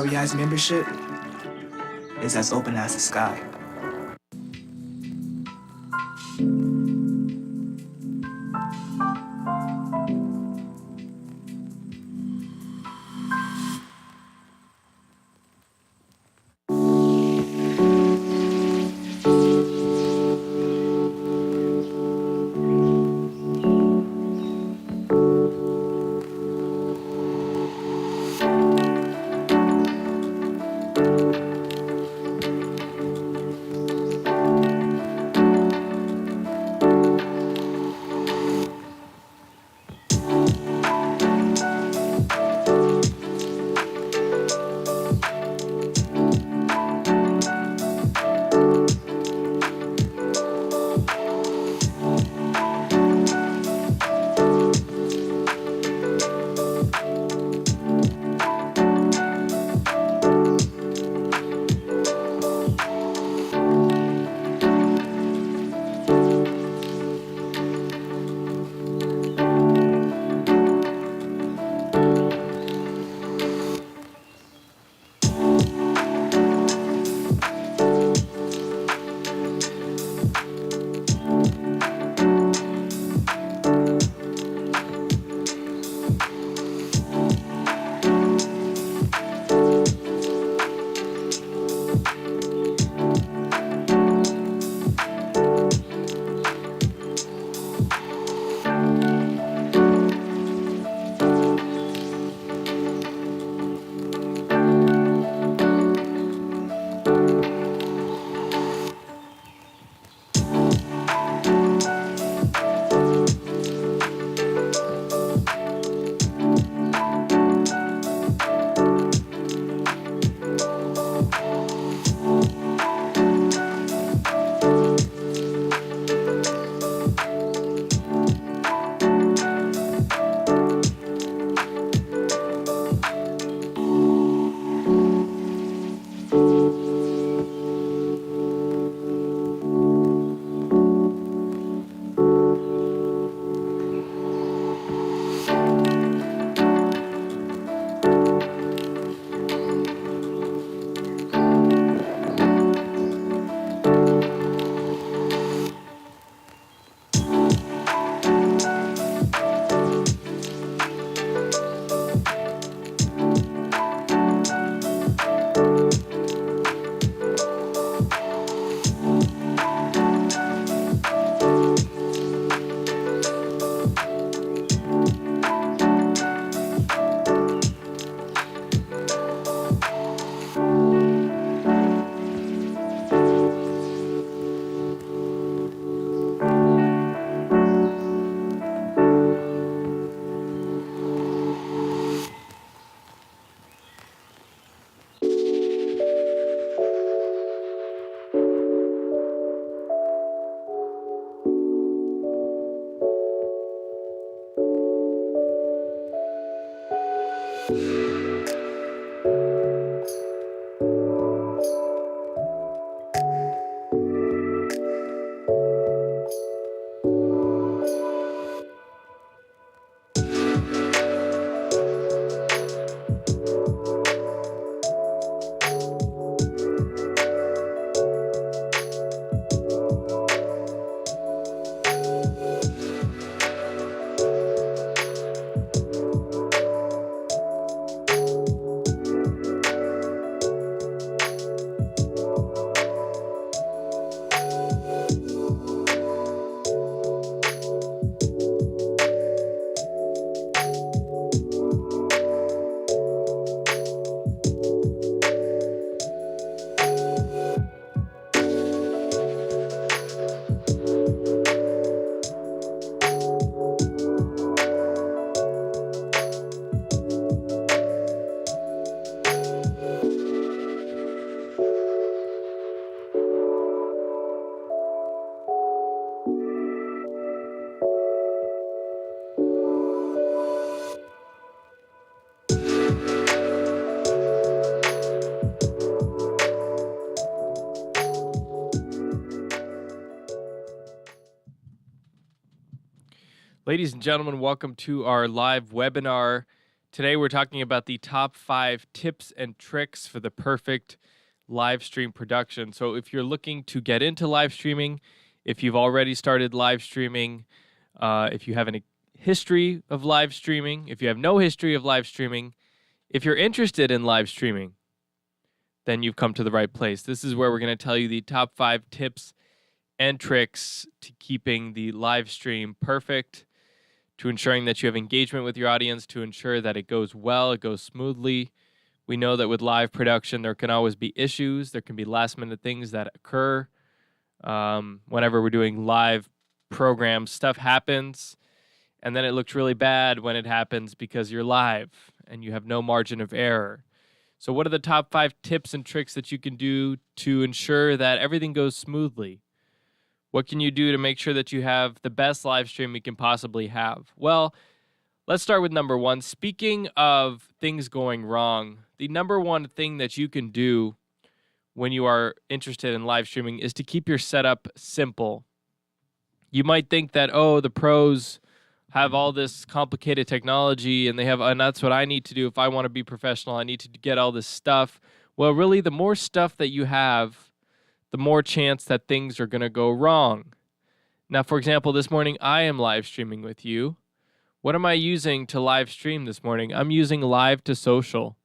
REI's membership is as open as the sky. Ladies and gentlemen, welcome to our live webinar Today we're talking about the top 5 tips and tricks for the perfect live stream production. So if you're looking to get into live streaming, if you've already started live streaming, if you have any history of live streaming, if you have no history of live streaming, if you're interested in live streaming, then you've come to the right place. This is where we're going to tell you the top 5 tips and tricks to keeping the live stream perfect, to ensuring that you have engagement with your audience, to ensure that it goes well, it goes smoothly. We know that with live production, there can always be issues. There can be last-minute things that occur. Whenever we're doing live programs, stuff happens, and then it looks really bad when it happens because you're live and you have no margin of error. So what are the top 5 tips and tricks that you can do to ensure that everything goes smoothly? What can you do to make sure that you have the best live stream you can possibly have? Well, let's start with number 1. Speaking of things going wrong, the number 1 thing that you can do when you are interested in live streaming is to keep your setup simple. You might think that, oh, the pros have all this complicated technology and that's what I need to do if I want to be professional. I need to get all this stuff. Well, really, the more stuff that you have, the more chance that things are going to go wrong. Now, for example, this morning I am live streaming with you. What am I using to live stream this morning? I'm using Live to Social.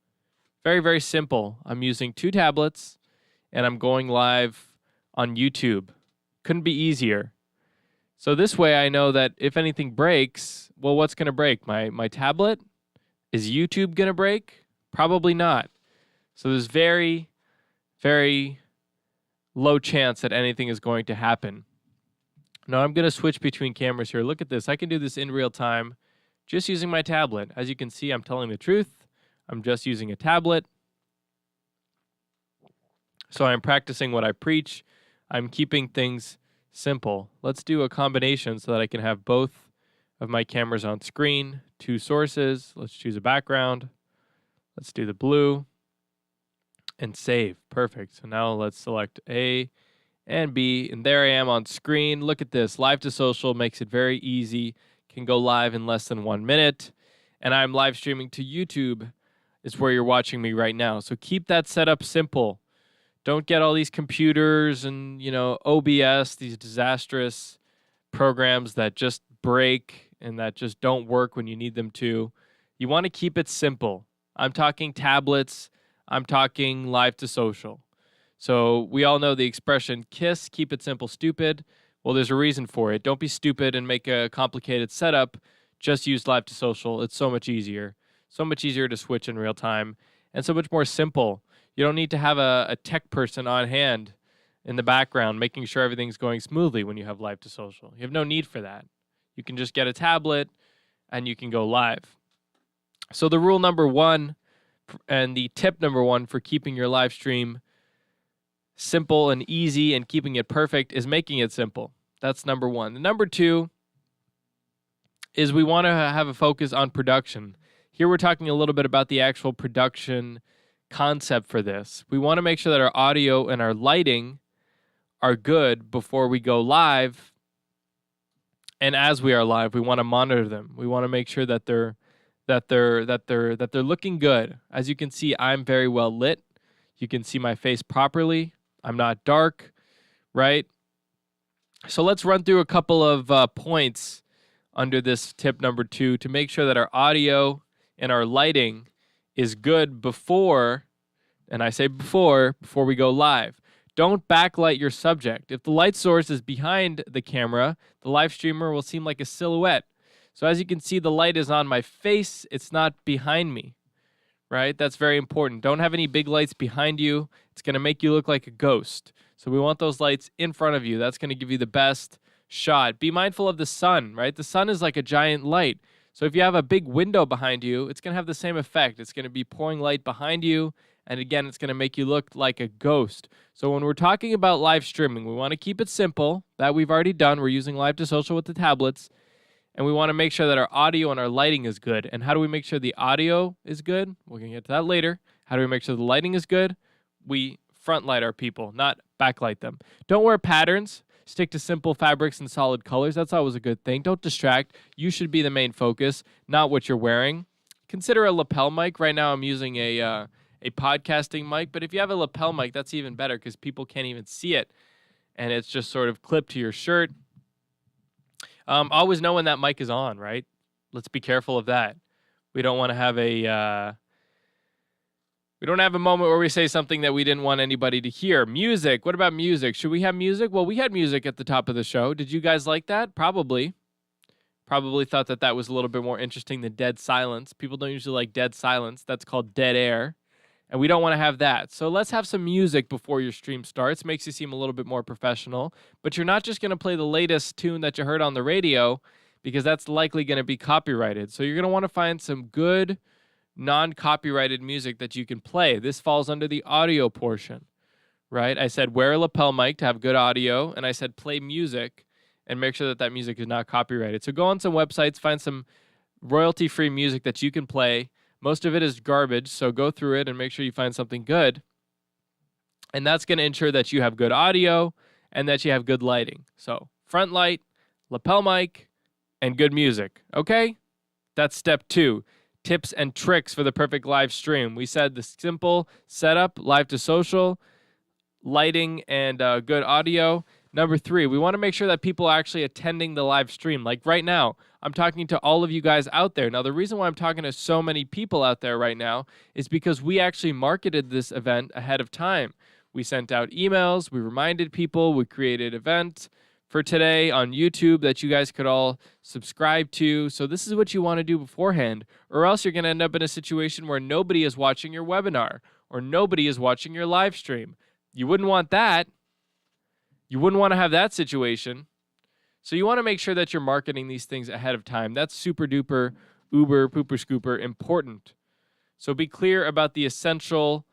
Very, very simple. I'm using 2 tablets and I'm going live on YouTube. Couldn't be easier. So this way I know that if anything breaks, well, what's going to break? My tablet? Is YouTube going to break? Probably not. So there's very, very low chance that anything is going to happen. Now I'm going to switch between cameras here. Look at this. I can do this in real time just using my tablet. As you can see, I'm telling the truth. I'm just using a tablet. So I'm practicing what I preach. I'm keeping things simple. Let's do a combination so that I can have both of my cameras on screen. 2 sources. Let's choose a background. Let's do the blue. And save. Perfect. So now let's select A and B. And there I am on screen. Look at this. Live to Social makes it very easy. Can go live in less than 1 minute. And I'm live streaming to YouTube is where you're watching me right now. So keep that setup simple. Don't get all these computers and, OBS, these disastrous programs that just break and that just don't work when you need them to. You want to keep it simple. I'm talking tablets. I'm talking Live to Social. So we all know the expression, KISS, keep it simple, stupid. Well, there's a reason for it. Don't be stupid and make a complicated setup. Just use Live to Social. It's so much easier. So much easier to switch in real time and so much more simple. You don't need to have a tech person on hand in the background making sure everything's going smoothly when you have Live to Social. You have no need for that. You can just get a tablet and you can go live. So the rule number 1 and the tip number 1 for keeping your live stream simple and easy and keeping it perfect is making it simple. That's number 1. The number 2 is we want to have a focus on production. Here we're talking a little bit about the actual production concept for this. We want to make sure that our audio and our lighting are good before we go live. And as we are live, we want to monitor them. We want to make sure that they're looking good. As you can see, I'm very well lit. You can see my face properly. I'm not dark, right? So let's run through a couple of points under this tip number 2 to make sure that our audio and our lighting is good before, and I say before we go live. Don't backlight your subject. If the light source is behind the camera, the live streamer will seem like a silhouette. So as you can see, the light is on my face. It's not behind me, right? That's very important. Don't have any big lights behind you. It's going to make you look like a ghost. So we want those lights in front of you. That's going to give you the best shot. Be mindful of the sun, right? The sun is like a giant light. So if you have a big window behind you, it's going to have the same effect. It's going to be pouring light behind you. And again, it's going to make you look like a ghost. So when we're talking about live streaming, we want to keep it simple. That we've already done. We're using Live to Social with the tablets. And we want to make sure that our audio and our lighting is good. And how do we make sure the audio is good? We're going to get to that later. How do we make sure the lighting is good? We front light our people, not backlight them. Don't wear patterns. Stick to simple fabrics and solid colors. That's always a good thing. Don't distract. You should be the main focus, not what you're wearing. consider a lapel mic. Right now I'm using a podcasting mic, but if you have a lapel mic, that's even better because people can't even see it, and it's just sort of clipped to your shirt. Always know when that mic is on, right? Let's be careful of that. We don't want to have we don't have a moment where we say something that we didn't want anybody to hear. Music. What about music? Should we have music? Well, we had music at the top of the show. Did you guys like that? Probably. Probably thought that that was a little bit more interesting than dead silence. People don't usually like dead silence. That's called dead air. And we don't want to have that. So let's have some music before your stream starts. Makes you seem a little bit more professional. But you're not just going to play the latest tune that you heard on the radio, because that's likely going to be copyrighted. So you're going to want to find some good non-copyrighted music that you can play. This falls under the audio portion, right? I said wear a lapel mic to have good audio, and I said play music and make sure that that music is not copyrighted. So go on some websites, find some royalty-free music that you can play. Most of it is garbage, so go through it and make sure you find something good. And that's going to ensure that you have good audio and that you have good lighting. So front light, lapel mic, and good music, okay? That's step 2. Tips and tricks for the perfect live stream. We said the simple setup, live to social, lighting, and good audio. Number 3, we want to make sure that people are actually attending the live stream. Like right now, I'm talking to all of you guys out there. Now, the reason why I'm talking to so many people out there right now is because we actually marketed this event ahead of time. We sent out emails, we reminded people, we created events for today on YouTube that you guys could all subscribe to. So this is what you want to do beforehand, or else you're going to end up in a situation where nobody is watching your webinar or nobody is watching your live stream. You wouldn't want that. You wouldn't want to have that situation. So you want to make sure that you're marketing these things ahead of time. That's super duper, uber, pooper, scooper important. So be clear about the essential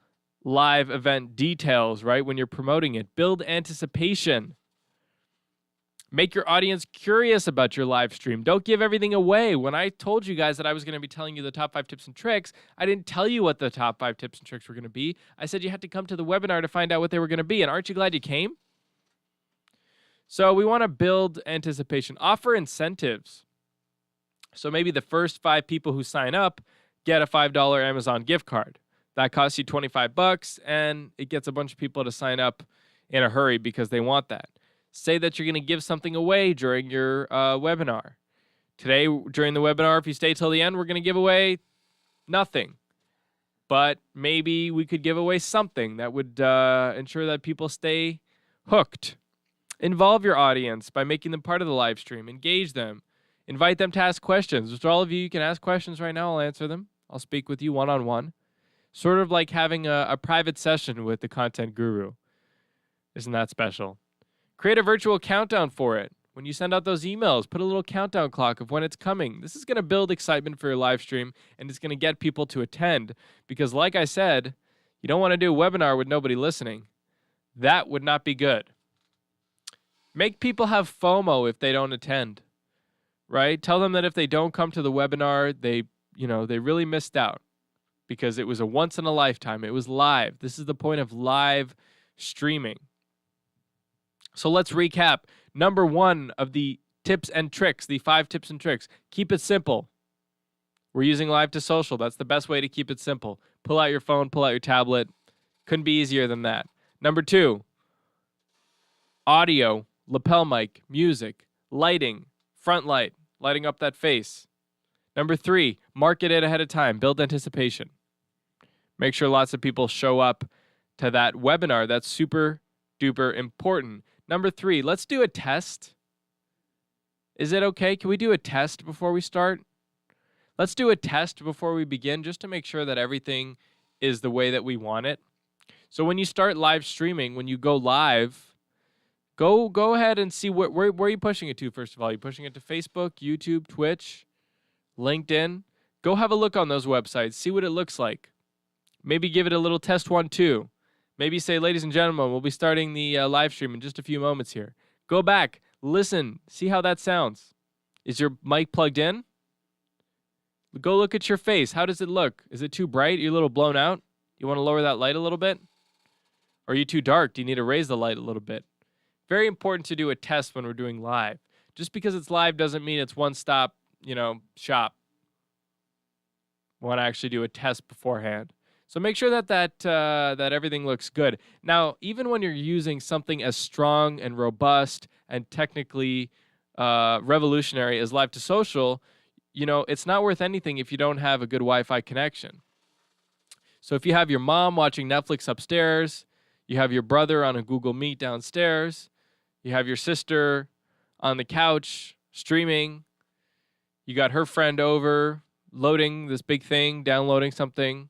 live event details, right, when you're promoting it. Build anticipation. Make your audience curious about your live stream. Don't give everything away. When I told you guys that I was going to be telling you the top 5 tips and tricks, I didn't tell you what the top 5 tips and tricks were going to be. I said you had to come to the webinar to find out what they were going to be. And aren't you glad you came? So we want to build anticipation. Offer incentives. So maybe the first 5 people who sign up get a $5 Amazon gift card. That costs you $25, and it gets a bunch of people to sign up in a hurry because they want that. Say that you're going to give something away during your webinar. Today, during the webinar, if you stay till the end, we're going to give away nothing. But maybe we could give away something that would ensure that people stay hooked. Involve your audience by making them part of the live stream. Engage them. Invite them to ask questions. Which all of you can ask questions right now. I'll answer them. I'll speak with you one-on-one. Sort of like having a private session with the content guru. Isn't that special? Create a virtual countdown for it. When you send out those emails, put a little countdown clock of when it's coming. This is going to build excitement for your live stream, and it's going to get people to attend. Because like I said, you don't want to do a webinar with nobody listening. That would not be good. Make people have FOMO if they don't attend, right? Tell them that if they don't come to the webinar, they really missed out because it was a once in a lifetime. It was live. This is the point of live streaming. So let's recap. Number 1 of the tips and tricks, the 5 tips and tricks. Keep it simple. We're using live to social. That's the best way to keep it simple. Pull out your phone, pull out your tablet. Couldn't be easier than that. Number 2, audio, lapel mic, music, lighting, front light, lighting up that face. Number 3, market it ahead of time. Build anticipation. Make sure lots of people show up to that webinar. That's super duper important. Number 3, let's do a test. Is it okay? Can we do a test before we start? Let's do a test before we begin just to make sure that everything is the way that we want it. So when you start live streaming, when you go live, go ahead and see where are you pushing it to, first of all? Are you pushing it to Facebook, YouTube, Twitch, LinkedIn? Go have a look on those websites. See what it looks like. Maybe give it a little test 1, 2. Maybe say, ladies and gentlemen, we'll be starting the live stream in just a few moments here. Go back, listen, see how that sounds. Is your mic plugged in? Go look at your face. How does it look? Is it too bright? Are you a little blown out? You want to lower that light a little bit? Or are you too dark? Do you need to raise the light a little bit? Very important to do a test when we're doing live. Just because it's live doesn't mean it's one-stop, shop. want to actually do a test beforehand. So make sure that everything looks good. Now, even when you're using something as strong and robust and technically revolutionary as Live to Social, it's not worth anything if you don't have a good Wi-Fi connection. So if you have your mom watching Netflix upstairs, you have your brother on a Google Meet downstairs, you have your sister on the couch streaming, you got her friend over loading this big thing, downloading something,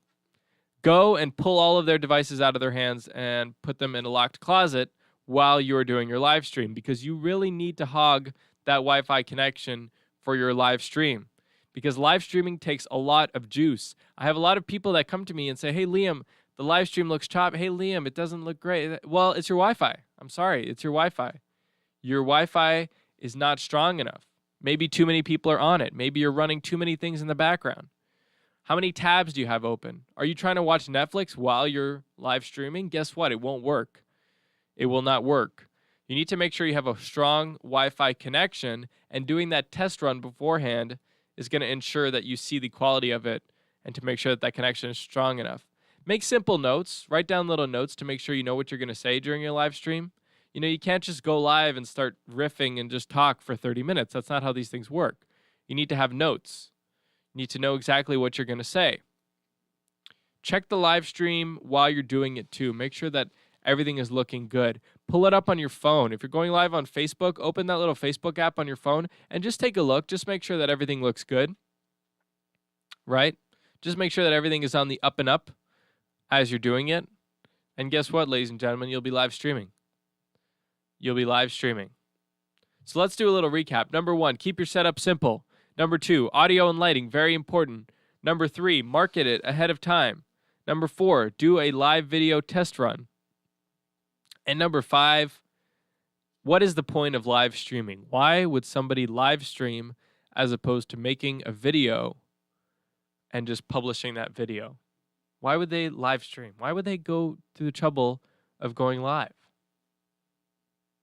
go and pull all of their devices out of their hands and put them in a locked closet while you're doing your live stream, because you really need to hog that Wi-Fi connection for your live stream, because live streaming takes a lot of juice. I have a lot of people that come to me and say, hey, Liam, the live stream looks choppy. Hey, Liam, it doesn't look great. Well, it's your Wi-Fi. I'm sorry. It's your Wi-Fi. Your Wi-Fi is not strong enough. Maybe too many people are on it. Maybe you're running too many things in the background. How many tabs do you have open? Are you trying to watch Netflix while you're live streaming? Guess what? It won't work. It will not work. You need to make sure you have a strong Wi-Fi connection, and doing that test run beforehand is going to ensure that you see the quality of it and to make sure that that connection is strong enough. Make simple notes. Write down little notes to make sure you know what you're going to say during your live stream. You can't just go live and start riffing and just talk for 30 minutes. That's not how these things work. You need to have notes. You need to know exactly what you're going to say. Check the live stream while you're doing it too. Make sure that everything is looking good. Pull it up on your phone. If you're going live on Facebook, open that little Facebook app on your phone and just take a look. Just make sure that everything looks good, right? Just make sure that everything is on the up and up as you're doing it. And guess what, ladies and gentlemen? You'll be live streaming. You'll be live streaming. So let's do a little recap. Number 1, keep your setup simple. Number 2, audio and lighting, very important. Number 3, market it ahead of time. Number 4, do a live video test run. And number 5, what is the point of live streaming? Why would somebody live stream as opposed to making a video and just publishing that video? Why would they live stream? Why would they go through the trouble of going live?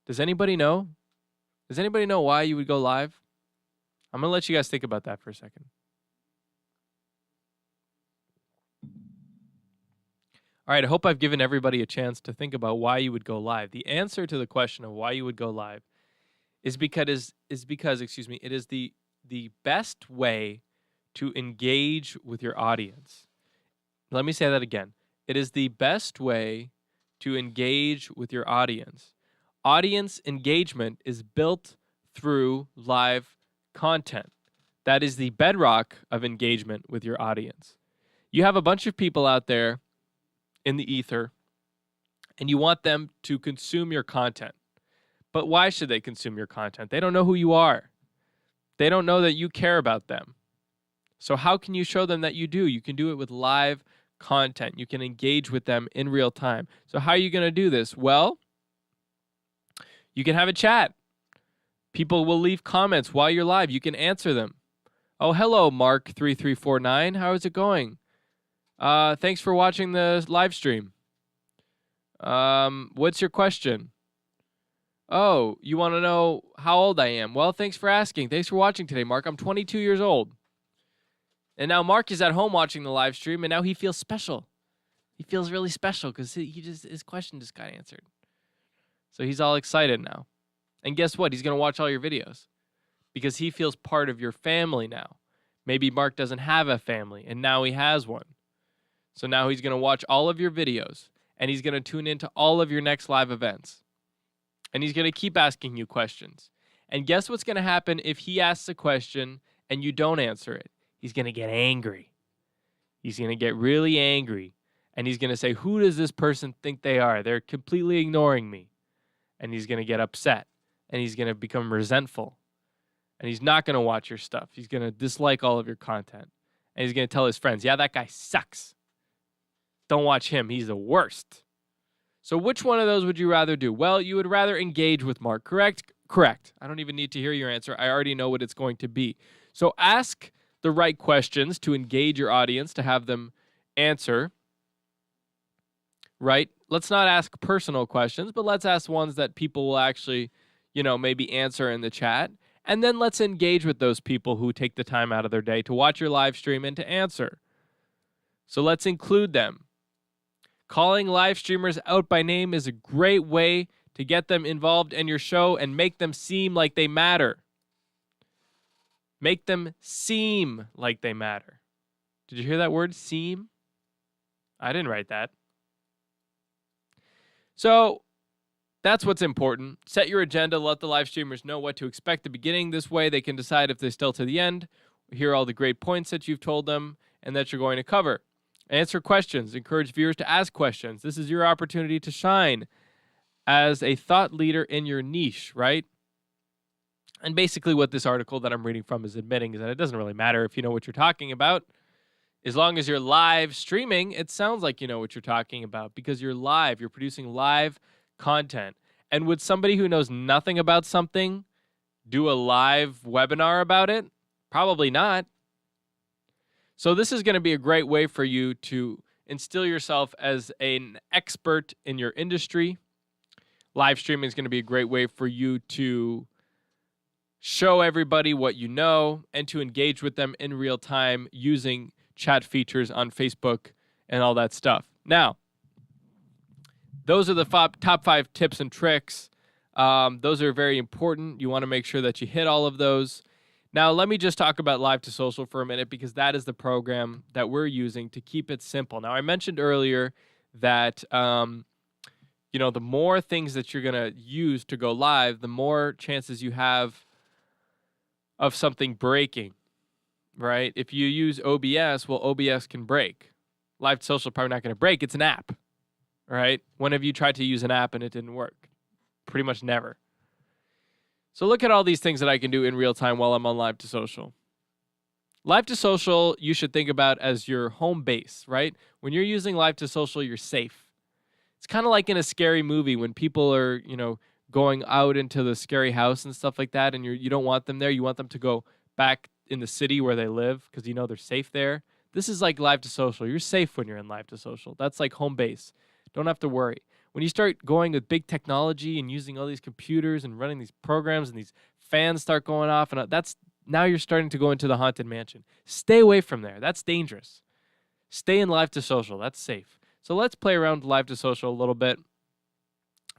Does anybody know? Does anybody know why you would go live? I'm going to let you guys think about that for a second. All right, I hope I've given everybody a chance to think about why you would go live. The answer to the question of why you would go live is because it is the best way to engage with your audience. Let me say that again. It is the best way to engage with your audience. Audience engagement is built through live content. That is the bedrock of engagement with your audience. You have a bunch of people out there in the ether, and you want them to consume your content. But why should they consume your content? They don't know who you are. They don't know that you care about them. So how can you show them that you do? You can do it with live content. You can engage with them in real time. So how are you going to do this? Well, you can have a chat. People will leave comments while you're live. You can answer them. Oh, hello, Mark3349. How is it going? Thanks for watching the live stream. What's your question? Oh, you want to know how old I am? Well, thanks for asking. Thanks for watching today, Mark. I'm 22 years old. And now Mark is at home watching the live stream, and now he feels special. He feels really special because his question just got answered. So he's all excited now. And guess what? He's going to watch all your videos because he feels part of your family now. Maybe Mark doesn't have a family, and now he has one. So now he's going to watch all of your videos, and he's going to tune into all of your next live events. And he's going to keep asking you questions. And guess what's going to happen if he asks a question and you don't answer it? He's going to get angry. He's going to get really angry. And he's going to say, who does this person think they are? They're completely ignoring me. And he's going to get upset. And he's going to become resentful. And he's not going to watch your stuff. He's going to dislike all of your content. And he's going to tell his friends, yeah, that guy sucks. Don't watch him. He's the worst. So which one of those would you rather do? Well, you would rather engage with Mark, correct? Correct. I don't even need to hear your answer. I already know what it's going to be. So ask the right questions to engage your audience, to have them answer, right? Let's not ask personal questions, but let's ask ones that people will actually, maybe answer in the chat. And then let's engage with those people who take the time out of their day to watch your live stream and to answer, So let's include them. Calling live streamers out by name is a great way to get them involved in your show and make them seem like they matter. Make them seem like they matter. Did you hear that word, seem? I didn't write that. So that's what's important. Set your agenda. Let the live streamers know what to expect at the beginning. This way they can decide if they're still to the end, hear all the great points that you've told them and that you're going to cover. Answer questions. Encourage viewers to ask questions. This is your opportunity to shine as a thought leader in your niche, right? And basically what this article that I'm reading from is admitting is that it doesn't really matter if you know what you're talking about. As long as you're live streaming, it sounds like you know what you're talking about because you're live. You're producing live content. And would somebody who knows nothing about something do a live webinar about it? Probably not. So this is going to be a great way for you to instill yourself as an expert in your industry. Live streaming is going to be a great way for you to show everybody what you know and to engage with them in real time using chat features on Facebook and all that stuff. Now, those are the top 5 tips and tricks. Those are very important. You want to make sure that you hit all of those. Now, let me just talk about Live to Social for a minute because that is the program that we're using to keep it simple. Now, I mentioned earlier that the more things that you're going to use to go live, the more chances you have of something breaking, right? If you use OBS, well, OBS can break. Live to Social is probably not going to break. It's an app, right? When have you tried to use an app and it didn't work? Pretty much never. So look at all these things that I can do in real time while I'm on Live to Social. Live to Social, you should think about as your home base, right? When you're using Live to Social, you're safe. It's kind of like in a scary movie when people are, going out into the scary house and stuff like that, and you don't want them there. You want them to go back in the city where they live because they're safe there. This is like Live to Social. You're safe when you're in Live to Social. That's like home base. Don't have to worry. When you start going with big technology and using all these computers and running these programs and these fans start going off, and now you're starting to go into the haunted mansion. Stay away from there. That's dangerous. Stay in Live to Social. That's safe. So let's play around with Live to Social a little bit.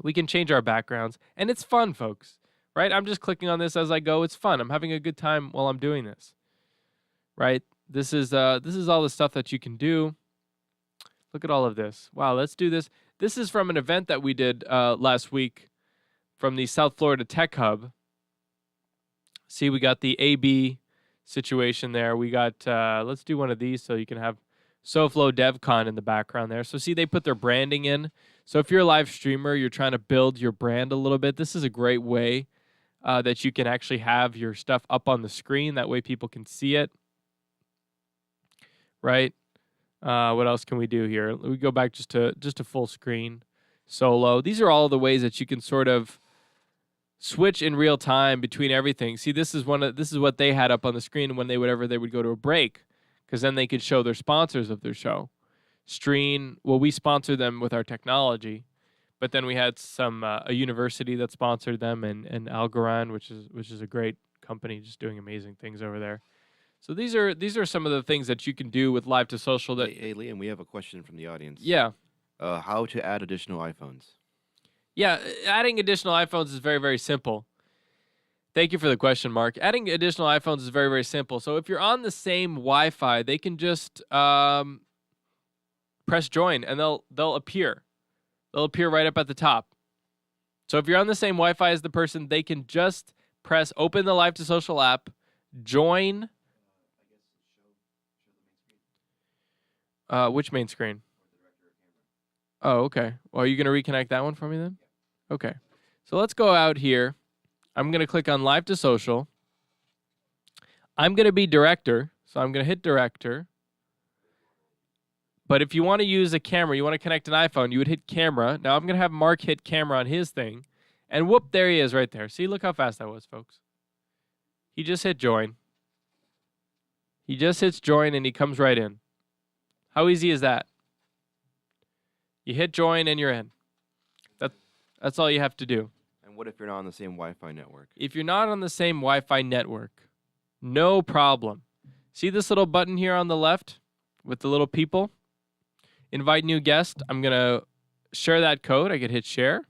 We can change our backgrounds, and it's fun, folks, right? I'm just clicking on this as I go. It's fun. I'm having a good time while I'm doing this, right? This is all the stuff that you can do. Look at all of this. Wow, let's do this. This is from an event that we did last week from the South Florida Tech Hub. See, we got the AB situation there. We got, let's do one of these so you can have SoFlo DevCon in the background there. So see, they put their branding in. So if you're a live streamer, you're trying to build your brand a little bit, this is a great way that you can actually have your stuff up on the screen. That way people can see it, right? What else can we do here? We go back just to full screen, solo. These are all the ways that you can sort of switch in real time between everything. See, this is what they had up on the screen when they would go to a break, because then they could show their sponsors of their show. Stream, well, we sponsor them with our technology, but then we had a university that sponsored them, and Algorand, which is a great company, just doing amazing things over there. So these are some of the things that you can do with Live to Social. Hey, Liam, we have a question from the audience. Yeah. How to add additional iPhones? Yeah, adding additional iPhones is very, very simple. Thank you for the question, Mark. Adding additional iPhones is very, very simple. So if you're on the same Wi-Fi, they can just press join, and they'll appear. They'll appear right up at the top. So if you're on the same Wi-Fi as the person, they can just open the Live to Social app, join. Which main screen? Oh, okay. Well, are you going to reconnect that one for me then? Okay. So let's go out here. I'm going to click on Live to Social. I'm going to be director, so I'm going to hit director. But if you want to use a camera, you want to connect an iPhone, you would hit camera. Now I'm going to have Mark hit camera on his thing. And whoop, there he is right there. See, look how fast that was, folks. He just hit join. He just hits join and he comes right in. How easy is that? You hit join and you're in. That's all you have to do. And what if you're not on the same Wi-Fi network? If you're not on the same Wi-Fi network, no problem. See this little button here on the left with the little people? invite new guest. I'm going to share that code. I could hit share,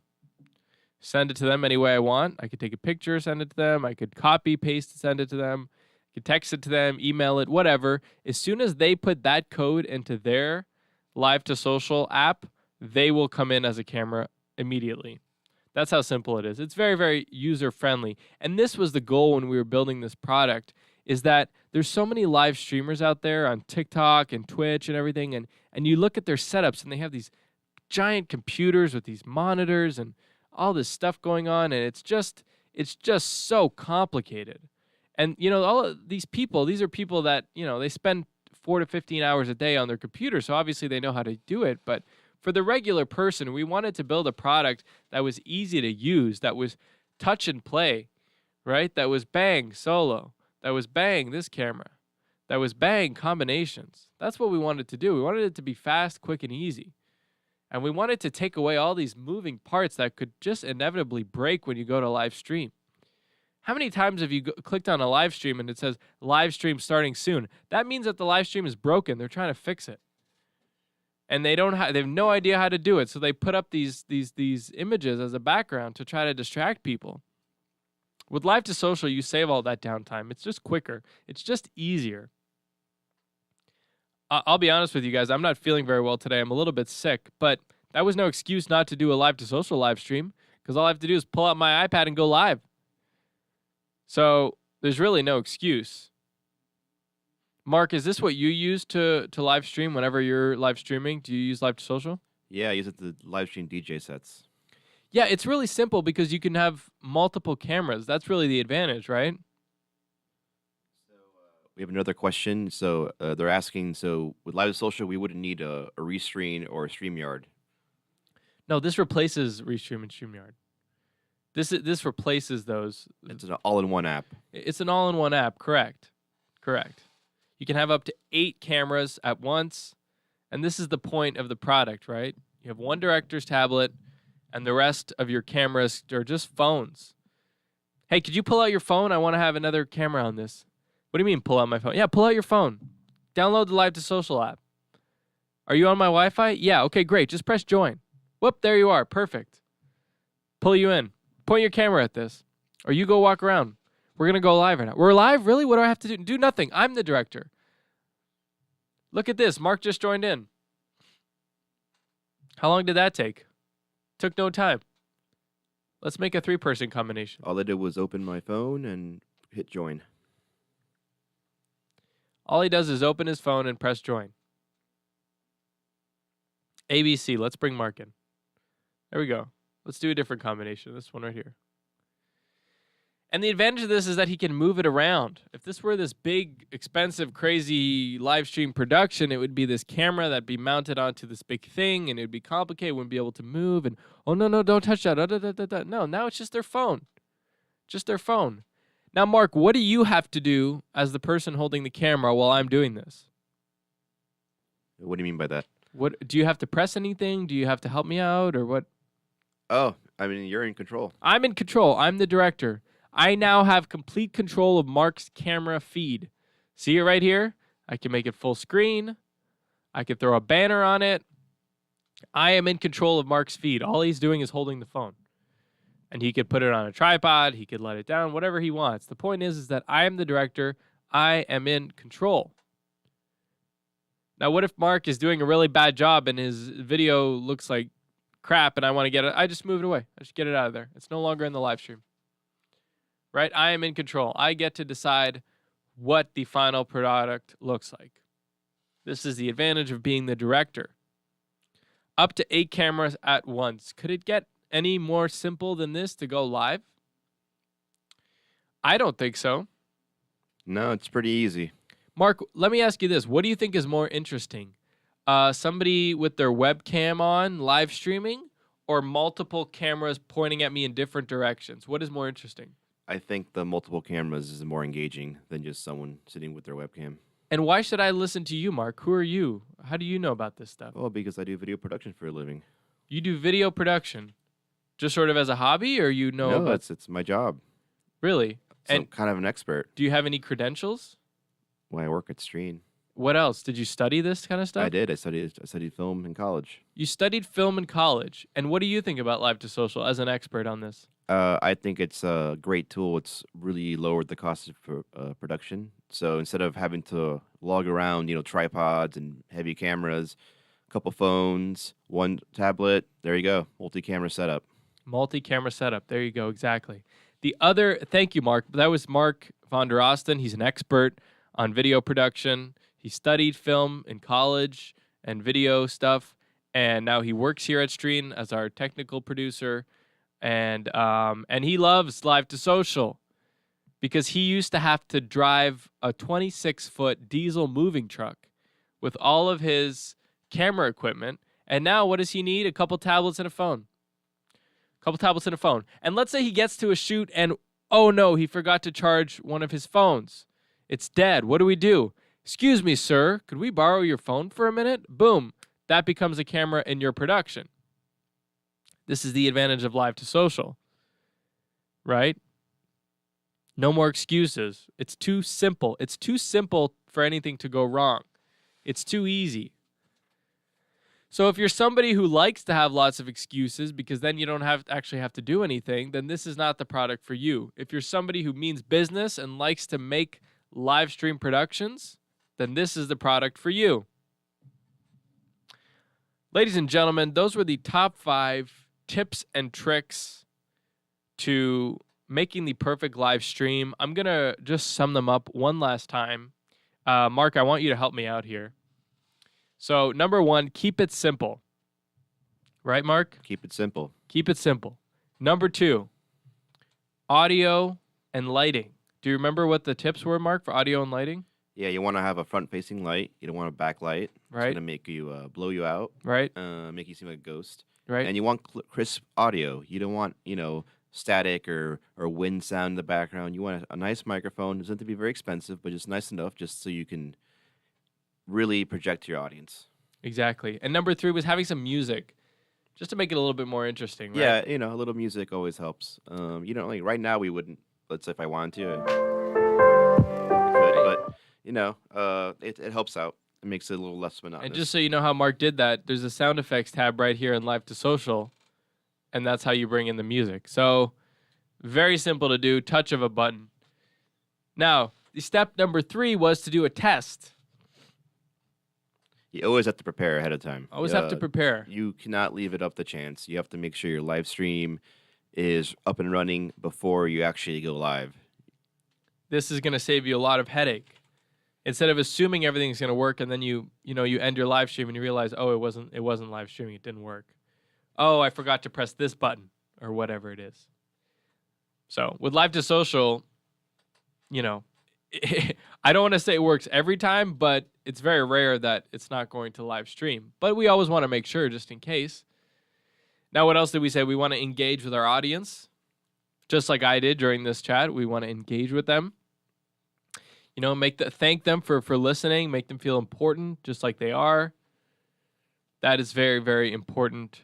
send it to them any way I want. I could take a picture, send it to them. I could copy, paste, send it to them. I could text it to them, email it, whatever. As soon as they put that code into their Live to Social app, they will come in as a camera immediately. That's how simple it is. It's very, very user-friendly. And this was the goal when we were building this product, is that there's so many live streamers out there on TikTok and Twitch and everything, and you look at their setups, and they have these giant computers with these monitors and all this stuff going on, and it's just so complicated. And, all of these people, these are people that, they spend 4 to 15 hours a day on their computer, so obviously they know how to do it, but for the regular person, we wanted to build a product that was easy to use, that was touch and play, right? That was bang, solo. That was bang, this camera. That was bang, combinations. That's what we wanted to do. We wanted it to be fast, quick, and easy. And we wanted to take away all these moving parts that could just inevitably break when you go to live stream. How many times have you clicked on a live stream and it says live stream starting soon? That means that the live stream is broken. They're trying to fix it. And they have no idea how to do it. So they put up these images as a background to try to distract people. With Live to Social, you save all that downtime. It's just quicker. It's just easier. I'll be honest with you guys. I'm not feeling very well today. I'm a little bit sick, but that was no excuse not to do a Live to Social live stream, because all I have to do is pull out my iPad and go live. So there's really no excuse. Mark, is this what you use to live stream whenever you're live streaming? Do you use Live to Social? Yeah, I use it to live stream DJ sets. Yeah, it's really simple because you can have multiple cameras. That's really the advantage, right? So we have another question. So they're asking, so with Live to Social, we wouldn't need a Restream or a StreamYard. No, this replaces Restream and StreamYard. This replaces those. It's an all-in-one app. It's an all-in-one app, correct. You can have up to 8 cameras at once, and this is the point of the product, right? You have one director's tablet, and the rest of your cameras are just phones. Hey, could you pull out your phone? I want to have another camera on this. What do you mean, pull out my phone? Yeah, pull out your phone. Download the Live to Social app. Are you on my Wi-Fi? Yeah, okay, great. Just press join. Whoop, there you are. Perfect. Pull you in. Point your camera at this, or you go walk around. We're going to go live right now. We're live? Really? What do I have to do? Do nothing. I'm the director. Look at this. Mark just joined in. How long did that take? Took no time. Let's make a 3-person combination. All I did was open my phone and hit join. All he does is open his phone and press join. ABC. Let's bring Mark in. There we go. Let's do a different combination. This one right here. And the advantage of this is that he can move it around. If this were this big, expensive, crazy live stream production, it would be this camera that'd be mounted onto this big thing, and it'd be complicated. Wouldn't be able to move. And oh no, don't touch that. No, now it's just their phone. Just their phone. Now, Mark, what do you have to do as the person holding the camera while I'm doing this? What do you mean by that? What do you have to press anything? Do you have to help me out, or what? Oh, I mean, you're in control. I'm in control. I'm the director. I now have complete control of Mark's camera feed. See it right here? I can make it full screen. I can throw a banner on it. I am in control of Mark's feed. All he's doing is holding the phone. And he could put it on a tripod. He could let it down, whatever he wants. The point is that I am the director. I am in control. Now, what if Mark is doing a really bad job and his video looks like crap and I want to get it? I just move it away. I just get it out of there. It's no longer in the live stream. Right? I am in control. I get to decide what the final product looks like. This is the advantage of being the director. Up to 8 cameras at once. Could it get any more simple than this to go live? I don't think so. No, it's pretty easy. Mark, let me ask you this. What do you think is more interesting? Somebody with their webcam on live streaming, or multiple cameras pointing at me in different directions? What is more interesting? I think the multiple cameras is more engaging than just someone sitting with their webcam. And why should I listen to you, Mark? Who are you? How do you know about this stuff? Well, because I do video production for a living. You do video production just sort of as a hobby, or you know No, about... it's my job. Really? So And I'm kind of an expert. do you have any credentials? When I work at Stream. What else? Did you study this kind of stuff? I did. I studied film in college. You studied film in college. And what do you think about Live to Social as an expert on this? I think it's a great tool. It's really lowered the cost of production. So instead of having to lug around, tripods and heavy cameras, a couple phones, one tablet, there you go, multi-camera setup. Multi-camera setup. There you go. Exactly. Thank you, Mark. That was Mark von der Osten. He's an expert on video production. He studied film in college and video stuff, and now he works here at Stream as our technical producer. And he loves Live to Social because he used to have to drive a 26-foot diesel moving truck with all of his camera equipment. And now what does he need? A couple tablets and a phone. And let's say he gets to a shoot and, oh no, he forgot to charge one of his phones. It's dead. What do we do? Excuse me, sir, could we borrow your phone for a minute? Boom. That becomes a camera in your production. This is the advantage of Live to Social, right? No more excuses. It's too simple. It's too simple for anything to go wrong. It's too easy. So if you're somebody who likes to have lots of excuses because then you don't actually have to do anything, then this is not the product for you. If you're somebody who means business and likes to make live stream productions, then this is the product for you. Ladies and gentlemen, those were the top 5 tips and tricks to making the perfect live stream. I'm going to just sum them up one last time. Mark, I want you to help me out here. So, number 1, keep it simple. Right, Mark? Keep it simple. Keep it simple. Number 2, audio and lighting. Do you remember what the tips were, Mark, for audio and lighting? Yeah, you want to have a front-facing light. You don't want a backlight. Right. It's going to make you blow you out. Right. Make you seem like a ghost. Right. And you want crisp audio. You don't want, static or wind sound in the background. You want a nice microphone. It doesn't have to be very expensive, but just nice enough just so you can really project to your audience. Exactly. And number 3 was having some music, just to make it a little bit more interesting, right? Yeah, a little music always helps. Like right now we wouldn't, let's say if I wanted to, I could, but, it helps out. It makes it a little less monotonous. And just so you know how Mark did that, there's a sound effects tab right here in Live to Social, and that's how you bring in the music. So very simple to do, touch of a button. Now, the step number 3 was to do a test. You always have to prepare ahead of time. Always have to prepare. You cannot leave it up to chance. You have to make sure your live stream is up and running before you actually go live. This is going to save you a lot of headache. Instead of assuming everything's going to work and then you end your live stream and you realize, oh, it wasn't live streaming, it didn't work. Oh, I forgot to press this button or whatever it is. So, with Live to Social, I don't want to say it works every time, but it's very rare that it's not going to live stream. But we always want to make sure just in case. Now, what else did we say? We want to engage with our audience. Just like I did during this chat, we want to engage with them. Thank them for listening, make them feel important just like they are. That is very, very important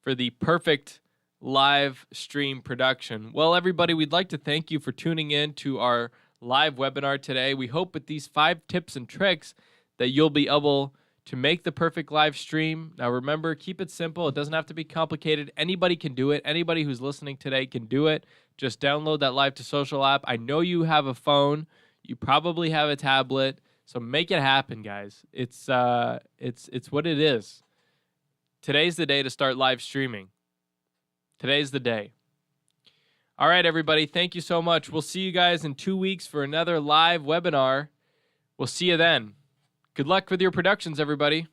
for the perfect live stream production. Well, everybody, we'd like to thank you for tuning in to our live webinar today. We hope with these 5 tips and tricks that you'll be able to make the perfect live stream. Now, remember, keep it simple. It doesn't have to be complicated. Anybody can do it. Anybody who's listening today can do it. Just download that Live to Social app. I know you have a phone. You probably have a tablet. So make it happen, guys. It's what it is. Today's the day to start live streaming. Today's the day. All right, everybody. Thank you so much. We'll see you guys in 2 weeks for another live webinar. We'll see you then. Good luck with your productions, everybody.